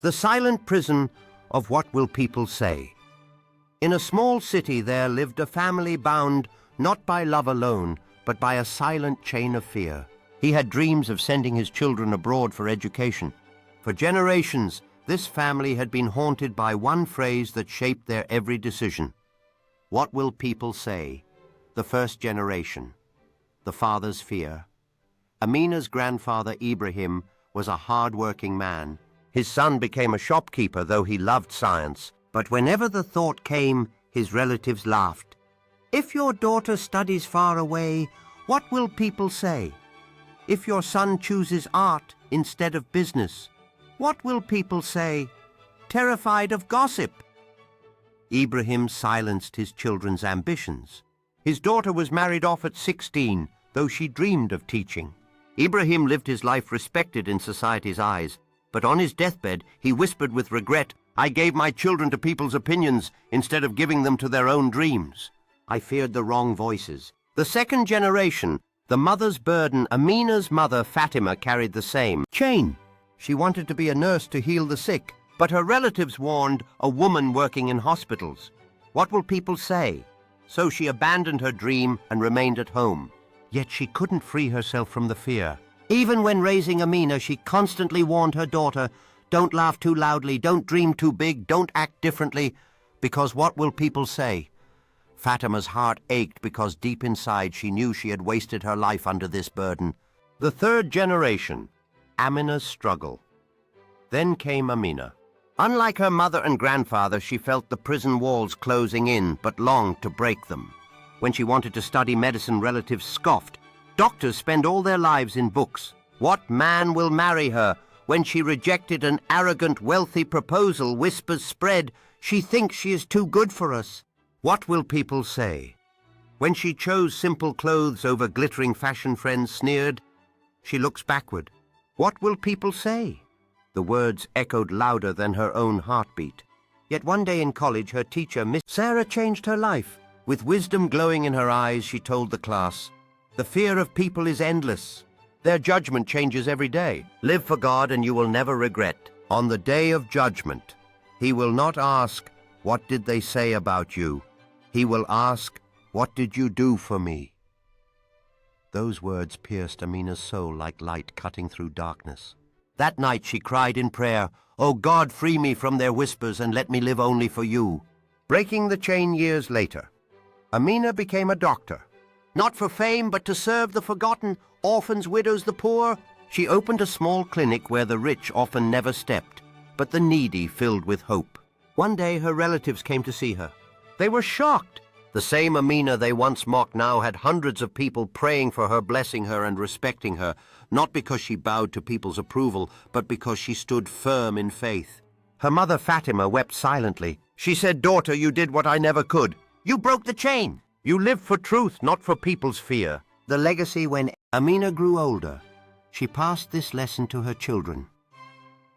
The silent prison of what will people say. In a small city there lived a family bound not by love alone, but by a silent chain of fear. He had dreams of sending his children abroad for education. For generations, this family had been haunted by one phrase that shaped their every decision. What will people say? The first generation. The father's fear. Amina's grandfather Ibrahim was a hard-working man. His son became a shopkeeper, though he loved science. But whenever the thought came, his relatives laughed. If your daughter studies far away, what will people say? If your son chooses art instead of business, what will people say? Terrified of gossip. Ibrahim silenced his children's ambitions. His daughter was married off at 16, though she dreamed of teaching. Ibrahim lived his life respected in society's eyes, but on his deathbed he whispered with regret, "I gave my children to people's opinions instead of giving them to their own dreams." I feared the wrong voices. The second generation, the mother's burden, Amina's mother Fatima carried the same chain. She wanted to be a nurse to heal the sick, but her relatives warned, a woman working in hospitals. What will people say? So she abandoned her dream and remained at home. Yet she couldn't free herself from the fear. Even when raising Amina, she constantly warned her daughter, "Don't laugh too loudly, don't dream too big, don't act differently, because what will people say?" Fatima's heart ached because deep inside she knew she had wasted her life under this burden. The third generation, Amina's struggle. Then came Amina. Unlike her mother and grandfather, she felt the prison walls closing in, but longed to break them. When she wanted to study medicine, relatives scoffed. Doctors spend all their lives in books. What man will marry her? When she rejected an arrogant, wealthy proposal, whispers spread, "She thinks she is too good for us." What will people say? When she chose simple clothes over glittering fashion, friends sneered. She looks backward. What will people say? The words echoed louder than her own heartbeat. Yet one day in college, her teacher, Miss Sarah, changed her life. With wisdom glowing in her eyes, she told the class, "The fear of people is endless. Their judgment changes every day. Live for God and you will never regret. On the day of judgment, He will not ask, 'What did they say about you?' He will ask, 'What did you do for me?'" Those words pierced Amina's soul like light cutting through darkness. That night she cried in prayer, "O God, free me from their whispers and let me live only for you." Breaking the chain years later, Amina became a doctor. Not for fame, but to serve the forgotten, orphans, widows, the poor. She opened a small clinic where the rich often never stepped, but the needy filled with hope. One day her relatives came to see her. They were shocked. The same Amina they once mocked now had hundreds of people praying for her, blessing her and respecting her, not because she bowed to people's approval, but because she stood firm in faith. Her mother Fatima wept silently. She said, "Daughter, you did what I never could. You broke the chain. You lived for truth, not for people's fear." The legacy. When Amina grew older, she passed this lesson to her children.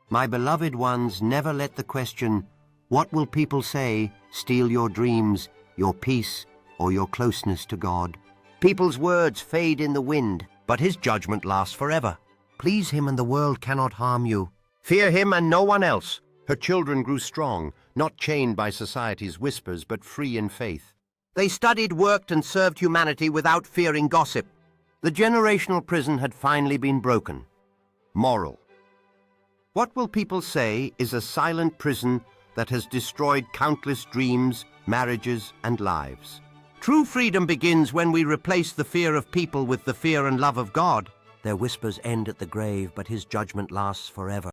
My beloved ones, never let the question, "What will people say?" steal your dreams, your peace, or your closeness to God. People's words fade in the wind, but His judgment lasts forever. Please Him and the world cannot harm you. Fear Him and no one else. Her children grew strong, not chained by society's whispers, but free in faith. They studied, worked, and served humanity without fearing gossip. The generational prison had finally been broken. Moral. What will people say is a silent prison that has destroyed countless dreams, marriages, and lives. True freedom begins when we replace the fear of people with the fear and love of God. Their whispers end at the grave, but His judgment lasts forever.